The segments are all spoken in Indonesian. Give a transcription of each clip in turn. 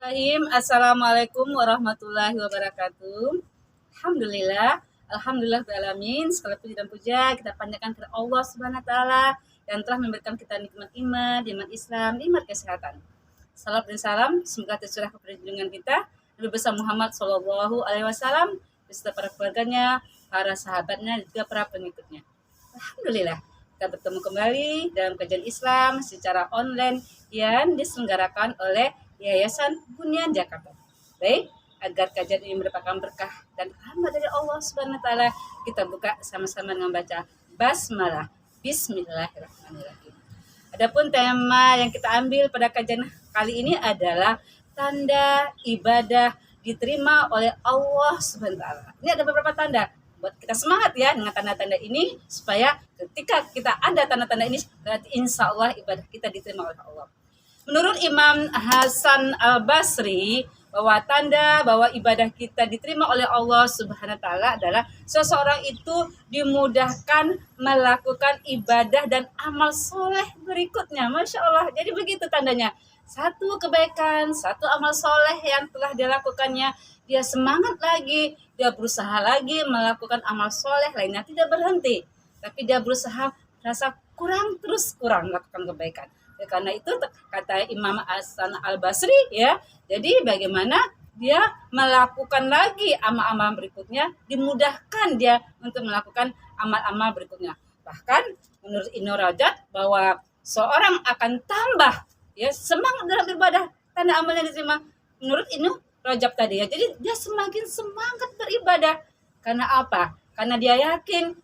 Assalamualaikum warahmatullahi wabarakatuh. Alhamdulillah, alhamdulillah alamin. Segala puji dan puja kita panjatkan kepada Allah Subhanahu wa taala yang telah memberikan kita nikmat iman, nikmat Islam, nikmat kesehatan. Salam dan salam semoga tercurah kepada junjungan kita Nabi besar Muhammad Shallallahu alaihi wasallam beserta para keluarganya, para sahabatnya dan juga para pengikutnya. Alhamdulillah, kita bertemu kembali dalam kajian Islam secara online yang diselenggarakan oleh Yayasan Bunyan Jakarta. Baik, agar kajian ini merupakan berkah dan rahmat dari Allah Subhanahu wa taala, kita buka sama-sama dengan baca basmalah. Bismillahirrahmanirrahim. Adapun tema yang kita ambil pada kajian kali ini adalah tanda ibadah diterima oleh Allah Subhanahu wa taala. Ini ada beberapa tanda. Buat kita semangat ya dengan tanda-tanda ini, supaya ketika kita ada tanda-tanda ini, berarti insya Allah ibadah kita diterima oleh Allah. Menurut Imam Hasan Al-Basri, bahwa tanda bahwa ibadah kita diterima oleh Allah Subhanahu wa taala adalah seseorang itu dimudahkan melakukan ibadah dan amal soleh berikutnya. Masya Allah. Jadi begitu tandanya. Satu kebaikan, satu amal soleh yang telah dilakukannya, dia semangat lagi, dia berusaha lagi melakukan amal soleh lainnya, tidak berhenti. Tapi dia berusaha rasa kurang melakukan kebaikan. Karena itu kata Imam Hasan Al-Basri ya, jadi bagaimana dia melakukan lagi amal-amal berikutnya, dimudahkan dia untuk melakukan amal-amal berikutnya. Bahkan menurut Ibnu Rajab bahwa seorang akan tambah ya semangat dalam ibadah, tanda amalnya diterima menurut Ibnu Rajab tadi ya. Jadi dia semakin semangat beribadah. Karena apa? Karena dia yakin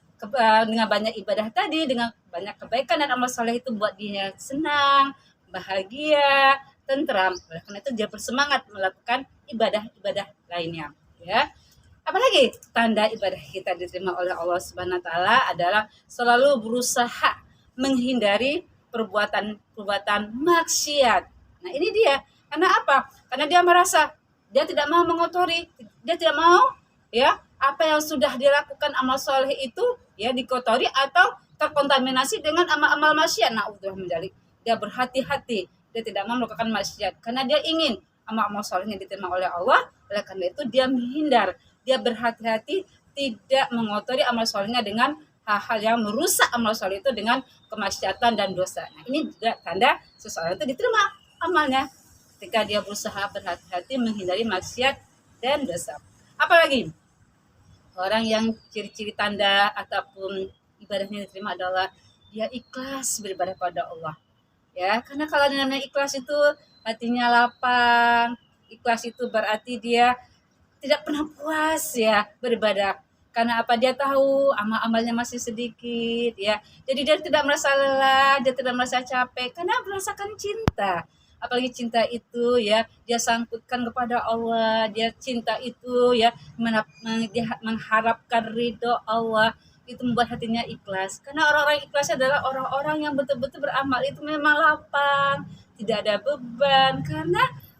dengan banyak ibadah tadi, dengan banyak kebaikan dan amal soleh itu buat dia senang, bahagia, tentram. Oleh karena itu dia bersemangat melakukan ibadah-ibadah lainnya. Ya. Apalagi tanda ibadah kita diterima oleh Allah Subhanahu wa taala adalah selalu berusaha menghindari perbuatan maksiat. Nah, ini dia. Karena apa? Karena dia merasa dia tidak mau mengotori, dia tidak mau ya apa yang sudah dilakukan amal soleh itu ya dikotori atau terkontaminasi dengan amal-amal maksiat. Na'udzubillah min dzalik. Dia berhati-hati, dia tidak mau melakukan maksiat karena dia ingin amal-amal solehnya diterima oleh Allah. Oleh karena itu dia menghindar, dia berhati-hati tidak mengotori amal solehnya dengan hal-hal yang merusak amal soleh itu dengan kemaksiatan dan dosa. Nah, ini juga tanda seseorang itu diterima amalnya ketika dia berusaha berhati-hati menghindari maksiat dan dosa. Apalagi orang yang ciri-ciri tanda ataupun ibadahnya diterima adalah dia ikhlas beribadah pada Allah. Ya, karena kalau namanya ikhlas itu hatinya lapang, ikhlas itu berarti dia tidak pernah puas ya beribadah. Karena apa? Dia tahu amal-amalnya masih sedikit ya. Jadi dia tidak merasa lelah, dia tidak merasa capek karena merasakan cinta. Apalagi cinta itu ya dia sangkutkan kepada Allah, dia cinta itu ya dia mengharapkan ridho Allah, itu membuat hatinya ikhlas. Karena orang-orang ikhlas adalah orang-orang yang betul-betul beramal itu memang lapang, tidak ada beban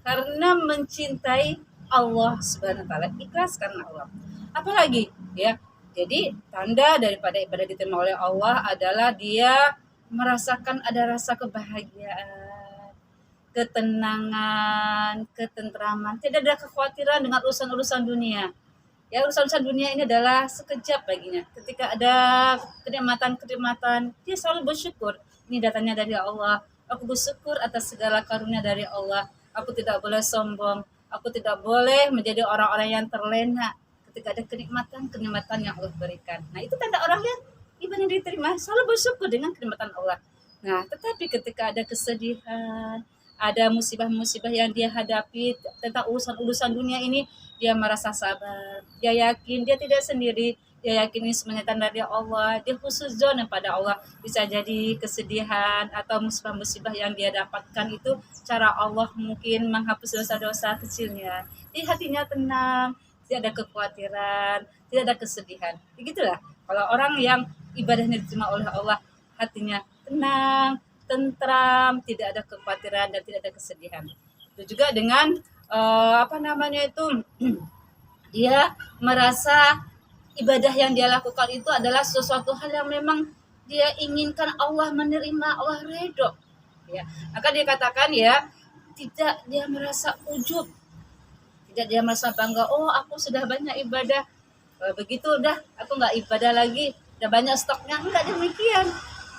karena mencintai Allah Subhanahu wa taala, ikhlas karena Allah. Apalagi ya, jadi tanda daripada ibadah diterima oleh Allah adalah dia merasakan ada rasa kebahagiaan, ketenangan, ketentraman, tidak ada kekhawatiran dengan urusan-urusan dunia. Ya, urusan-urusan dunia ini adalah sekejap baginya. Ketika ada kenikmatan-kenikmatan, dia selalu bersyukur. Ini datangnya dari Allah. Aku bersyukur atas segala karunia dari Allah. Aku tidak boleh sombong. Aku tidak boleh menjadi orang-orang yang terlena ketika ada kenikmatan-kenikmatan yang Allah berikan. Nah, itu tanda orang yang ibadah diterima, selalu bersyukur dengan kenikmatan Allah. Nah, tetapi ketika ada kesedihan, ada musibah-musibah yang dia hadapi tentang urusan-urusan dunia ini, dia merasa sabar, dia yakin dia tidak sendiri, dia yakin ini semuanya tanda dari Allah, dia husnuzon pada Allah. Bisa jadi kesedihan atau musibah-musibah yang dia dapatkan itu cara Allah mungkin menghapus dosa-dosa kecilnya, jadi hatinya tenang, tidak ada kekhawatiran, tidak ada kesedihan. Begitulah kalau orang yang ibadahnya diterima oleh Allah, hatinya tenang, tentram, tidak ada kekhawatiran dan tidak ada kesedihan. Itu juga dengan dia merasa ibadah yang dia lakukan itu adalah sesuatu hal yang memang dia inginkan Allah menerima, Allah ridho. Ya, maka dia katakan ya, tidak dia merasa ujub, tidak dia merasa bangga, oh aku sudah banyak ibadah, begitu udah aku nggak ibadah lagi, udah banyak stoknya, enggak demikian.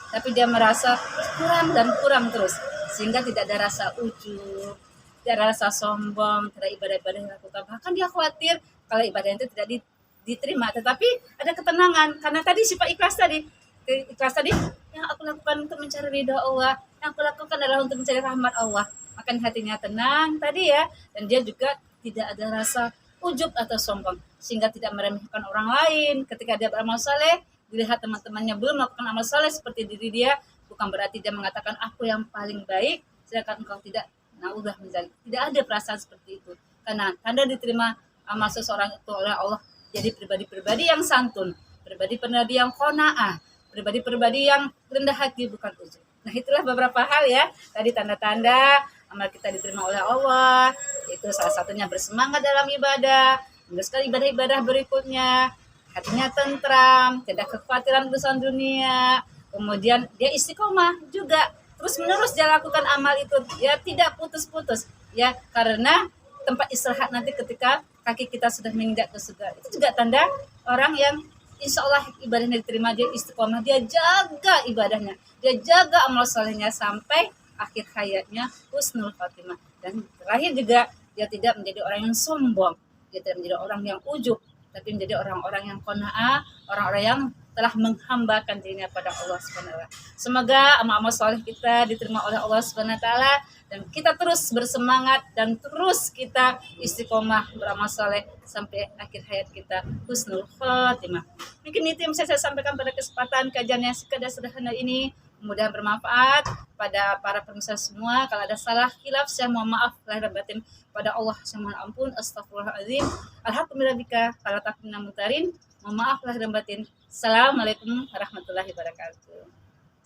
Tapi dia merasa kurang dan kurang terus, sehingga tidak ada rasa ujub, tidak ada rasa sombong terhadap ibadah-ibadah yang dilakukan. Bahkan dia khawatir kalau ibadah itu tidak diterima, tetapi ada ketenangan karena tadi sifat ikhlas tadi yang aku lakukan untuk mencari ridha Allah, yang aku lakukan adalah untuk mencari rahmat Allah, maka hatinya tenang tadi ya, dan dia juga tidak ada rasa ujub atau sombong, sehingga tidak meremehkan orang lain ketika dia beramal saleh. Dilihat teman-temannya belum melakukan amal saleh seperti diri dia, bukan berarti dia mengatakan aku yang paling baik sedangkan engkau tidak. Naudzubillah min dzalik. Tidak ada perasaan seperti itu, karena tanda diterima amal seseorang itu oleh Allah jadi pribadi-pribadi yang santun, pribadi-pribadi yang qanaah, pribadi-pribadi yang rendah hati, bukan ujub. Nah, itulah beberapa hal ya tadi tanda-tanda amal kita diterima oleh Allah. Itu salah satunya bersemangat dalam ibadah, meneruskan ibadah-ibadah berikutnya, hatinya tentram, tidak kekhawatiran urusan dunia, kemudian dia istiqomah juga, terus menerus dia lakukan amal itu, ya tidak putus-putus, ya karena tempat istirahat nanti ketika kaki kita sudah menginjak ke surga. Itu juga tanda orang yang insya Allah ibadahnya diterima, dia istiqomah, dia jaga ibadahnya, dia jaga amal solehnya sampai akhir hayatnya husnul khatimah. Dan terakhir juga dia tidak menjadi orang yang sombong, dia tidak menjadi orang yang ujub, tapi menjadi orang-orang yang qanaah, orang-orang yang telah menghambakan dirinya pada Allah Subhanahu wa taala. Semoga amal-amal soleh kita diterima oleh Allah Subhanahu wa taala dan kita terus bersemangat dan terus kita istiqomah beramal soleh sampai akhir hayat kita husnul khatimah. Mungkin itu yang bisa saya sampaikan pada kesempatan kajian yang sekadar sederhana ini. Mudah bermanfaat pada para pemirsa semua. Kalau ada salah khilaf, saya mohon maaf lahir dan batin pada Allah. Saya mohon ampun. Astagfirullahaladzim. Alhamdulillah kalau takmina mutarin. Mohon maaf lahir dan batin. Assalamualaikum warahmatullahi wabarakatuh.